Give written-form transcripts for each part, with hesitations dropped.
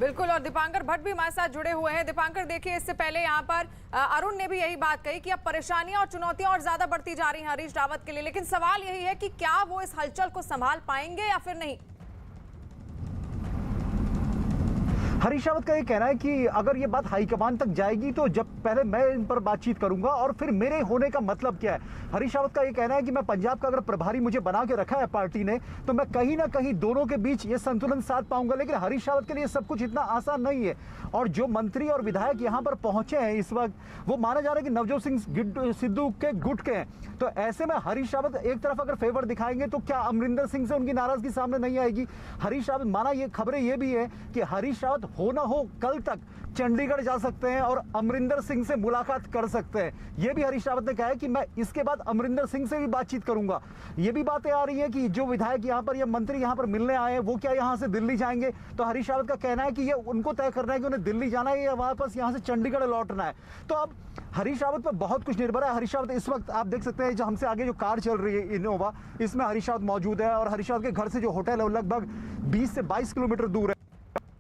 बिल्कुल, और दीपांकर भट्ट भी हमारे साथ जुड़े हुए हैं। दीपांकर, देखिए, इससे पहले यहाँ पर अरुण ने भी यही बात कही कि अब परेशानियां और चुनौतियां और ज्यादा बढ़ती जा रही हैं हरीश रावत के लिए, लेकिन सवाल यही है कि क्या वो इस हलचल को संभाल पाएंगे या फिर नहीं। हरीश रावत का ये कहना है कि अगर ये बात हाईकमान तक जाएगी तो जब पहले मैं इन पर बातचीत करूंगा और फिर मेरे होने का मतलब क्या है। हरीश रावत का ये कहना है कि मैं पंजाब का अगर प्रभारी मुझे बना के रखा है पार्टी ने तो मैं कहीं ना कहीं दोनों के बीच ये संतुलन साध पाऊंगा, लेकिन हरीश रावत के लिए सब कुछ इतना आसान नहीं है। और जो मंत्री और विधायक यहाँ पर पहुंचे हैं इस वक्त, वो माना जा रहा है कि नवजोत सिंह सिद्धू के गुट के हैं। तो ऐसे में हरीश रावत एक तरफ अगर फेवर दिखाएंगे तो क्या अमरिंदर सिंह से उनकी नाराजगी सामने नहीं आएगी। हरीश रावत, माना ये खबरें ये भी है कि हरीश रावत हो ना हो कल तक चंडीगढ़ जा सकते हैं और अमरिंदर सिंह से मुलाकात कर सकते हैं। यह भी हरीश रावत ने कहा है कि मैं इसके बाद अमरिंदर सिंह से भी बातचीत करूंगा। ये भी बातें आ रही हैं कि जो विधायक यहां पर या मंत्री यहां पर मिलने आए हैं वो क्या यहां से दिल्ली जाएंगे। तो हरीश रावत का कहना है कि ये उनको तय करना है कि उन्हें दिल्ली जाना है या वापस यहां से चंडीगढ़ लौटना है। तो अब हरीश रावत पर बहुत कुछ निर्भर है। हरीश रावत इस वक्त आप देख सकते हैं जो हमसे आगे जो कार चल रही है इनोवा, इसमें हरीश रावत मौजूद है और हरीश रावत के घर से जो होटल है वो लगभग 20 से 22 किलोमीटर दूर है।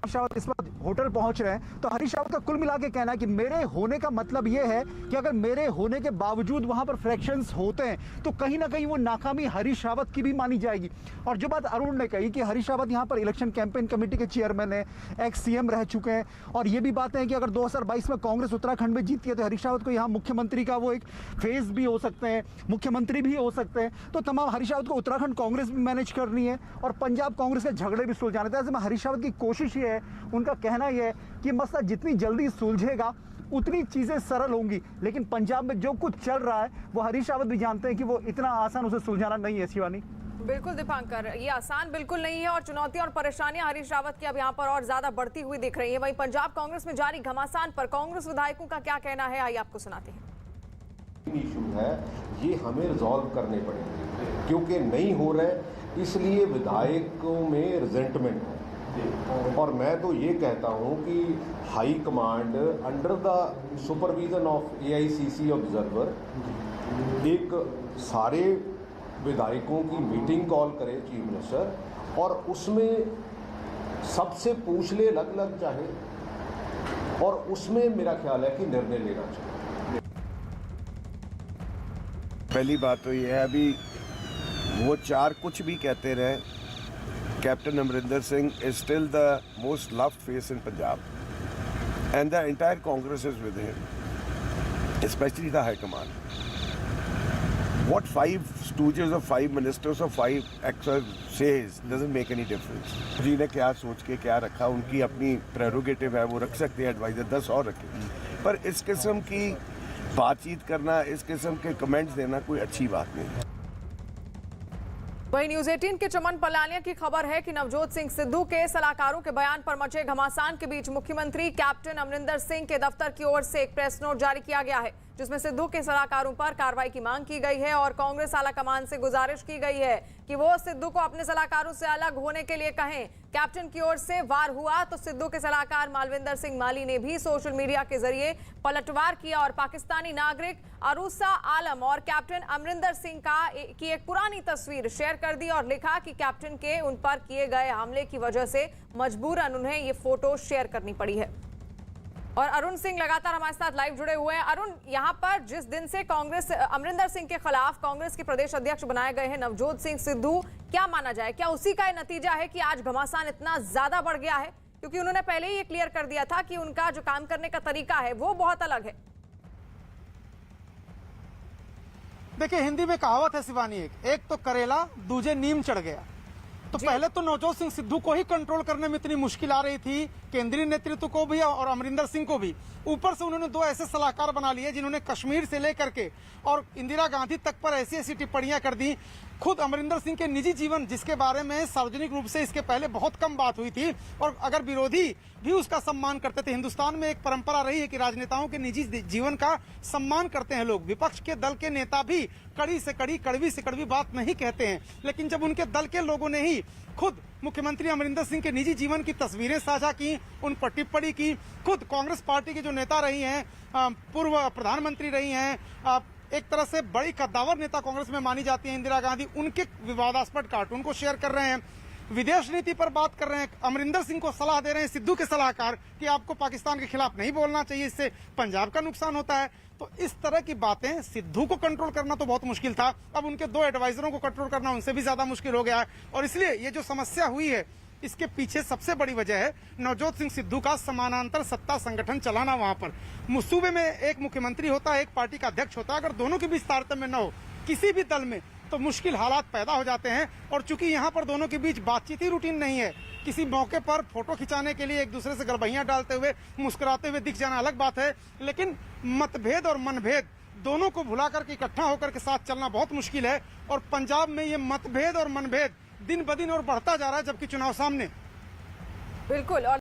हरीश रावत इस वक्त होटल पहुंच रहे हैं। तो हरीश रावत का कुल मिला के कहना है कि मेरे होने का मतलब यह है कि अगर मेरे होने के बावजूद वहां पर फ्रैक्शंस होते हैं तो कहीं ना कहीं वो नाकामी हरीश रावत की भी मानी जाएगी। और जो बात अरुण ने कही कि हरीश रावत यहां पर इलेक्शन कैंपेन कमेटी के चेयरमैन है, एक्स सीएम रह चुके हैं, और ये भी बातें हैं कि अगर 2022 में कांग्रेस उत्तराखंड में जीतती है तो हरीश रावत को यहाँ मुख्यमंत्री का वो एक फेज भी हो सकते हैं, मुख्यमंत्री भी हो सकते हैं। तो तमाम हरीश रावत को उत्तराखंड कांग्रेस भी मैनेज करनी है और पंजाब कांग्रेस के झगड़े भी सुलझाने थे। ऐसे में हरीश रावत की कोशिश ये है, उनका कहना यह है कि मसला जितनी जल्दी सुलझेगा उतनी चीजें सरल होंगी, लेकिन पंजाब में जो कुछ चल रहा है वो हरीश रावत भी जानते हैं कि वो इतना आसान उसे सुलझाना नहीं है। शिवानी, बिल्कुल दीपांकर, ये आसान बिल्कुल नहीं है और चुनौतियां और परेशानियां हरीश रावत की अब यहाँ पर और ज्यादा बढ़ती हुई दिख रही है। वहीं पंजाब कांग्रेस में जारी घमासान पर कांग्रेस विधायकों का क्या कहना है, आइए आपको सुनाते हैं। इशू है ये हमें रिजॉल्व करने पड़ेंगे क्योंकि नहीं हो रहे, इसलिए विधायकों में रिजेंटमेंट है। और मैं तो ये कहता हूँ कि high command under the supervision of AICC observer एक सारे विधायकों की मीटिंग कॉल करे चीफ मिनिस्टर, और उसमें सबसे पूछ ले अलग अलग चाहे, और उसमें मेरा ख्याल है कि निर्णय लेना चाहिए। पहली बात तो ये है, अभी वो चार कुछ भी कहते रहे, captain Amarinder Singh is still the most loved face in Punjab, and the entire Congress is with him, especially the High Command. What 5 stooges or 5 ministers or 5 extras says doesn't make any difference. जी ने क्या सोच के क्या रखा, उनकी अपनी prerogative है, वो रख सकते हैं एडवाइजर, 10 और रखें, पर इस किस्म की बातचीत करना, इस किस्म के कमेंट्स देना कोई अच्छी बात नहीं है। वहीं न्यूज 18 के चमन पलानिया की खबर है कि नवजोत सिंह सिद्धू के सलाहकारों के बयान पर मचे घमासान के बीच मुख्यमंत्री कैप्टन अमरिंदर सिंह के दफ्तर की ओर से एक प्रेस नोट जारी किया गया है जिसमें सिद्धू के सलाहकारों पर कार्रवाई की मांग की गई है और कांग्रेस आला कमान से गुजारिश की गई है कि वो सिद्धू को अपने सलाहकारों से अलग होने के लिए कहें। कैप्टन की ओर से वार हुआ तो सिद्धू के सलाहकार मालविंदर सिंह माली ने भी सोशल मीडिया के जरिए पलटवार किया और पाकिस्तानी नागरिक अरूसा आलम और कैप्टन अमरिंदर सिंह की एक पुरानी तस्वीर शेयर कर दी और लिखा कि कैप्टन के उन पर किए गए हमले की वजह से मजबूरन उन्हें ये फोटो शेयर करनी पड़ी है। और अरुण सिंह लगातार हमारे साथ लाइव जुड़े हुए हैं। अरुण, यहाँ पर जिस दिन से कांग्रेस अमरिंदर सिंह के खिलाफ कांग्रेस के प्रदेश अध्यक्ष बनाए गए हैं नवजोत सिंह सिद्धू, क्या माना जाए, क्या उसी का नतीजा है कि आज घमासान इतना ज्यादा बढ़ गया है? क्योंकि उन्होंने पहले ही ये क्लियर कर दिया था कि उनका जो काम करने का तरीका है वो बहुत अलग है। देखिए, हिंदी में कहावत है शिवानी, एक तो करेला दूजे नीम चढ़ गया। तो पहले तो नवजोत सिंह सिद्धू को ही कंट्रोल करने में इतनी मुश्किल आ रही थी, केंद्रीय नेतृत्व को भी और अमरिंदर सिंह को भी। ऊपर से उन्होंने 2 ऐसे सलाहकार बना लिए जिन्होंने कश्मीर से लेकर के और इंदिरा गांधी तक पर ऐसी ऐसी टिप्पणियां कर दी। खुद अमरिंदर सिंह के निजी जीवन, जिसके बारे में सार्वजनिक रूप से इसके पहले बहुत कम बात हुई थी और अगर विरोधी भी उसका सम्मान करते थे। हिंदुस्तान में एक परंपरा रही है कि राजनेताओं के निजी जीवन का सम्मान करते हैं लोग। विपक्ष के दल के नेता भी कड़ी से कड़ी, कड़वी से कड़वी बात नहीं कहते हैं, लेकिन जब उनके दल के लोगों ने ही खुद मुख्यमंत्री अमरिंदर सिंह के निजी जीवन की तस्वीरें साझा की, उन पर टिप्पणी की, खुद कांग्रेस पार्टी के जो नेता रही हैं, पूर्व प्रधानमंत्री रही हैं, एक तरह से बड़ी कद्दावर नेता कांग्रेस में मानी जाती है इंदिरा गांधी, उनके विवादास्पद कार्टून को शेयर कर रहे हैं। विदेश नीति पर बात कर रहे हैं, अमरिंदर सिंह को सलाह दे रहे हैं सिद्धू के सलाहकार कि आपको पाकिस्तान के खिलाफ नहीं बोलना चाहिए, इससे पंजाब का नुकसान होता है। तो इस तरह की बातें सिद्धू को कंट्रोल करना तो बहुत मुश्किल था, अब उनके 2 एडवाइजरों को कंट्रोल करना उनसे भी ज्यादा मुश्किल हो गया है। और इसलिए ये जो समस्या हुई है, इसके पीछे सबसे बड़ी वजह है नवजोत सिंह सिद्धू का समानांतर सत्ता संगठन चलाना। वहां पर सूबे में एक मुख्यमंत्री होता है, एक पार्टी का अध्यक्ष होता है, अगर दोनों के बीच तारतम्य न हो किसी भी दल में तो मुश्किल हालात पैदा हो जाते हैं। और चूंकि यहाँ पर दोनों के बीच बातचीत ही रूटीन नहीं है, किसी मौके पर फोटो खिंचाने के लिए एक दूसरे से गड़बड़ियां डालते हुए मुस्कुराते हुए दिख जाना अलग बात है, लेकिन मतभेद और मनभेद दोनों को भुला करके इकट्ठा होकर के साथ चलना बहुत मुश्किल है। और पंजाब में ये मतभेद और मनभेद दिन ब दिन और बढ़ता जा रहा है, जबकि चुनाव सामने। बिल्कुल। और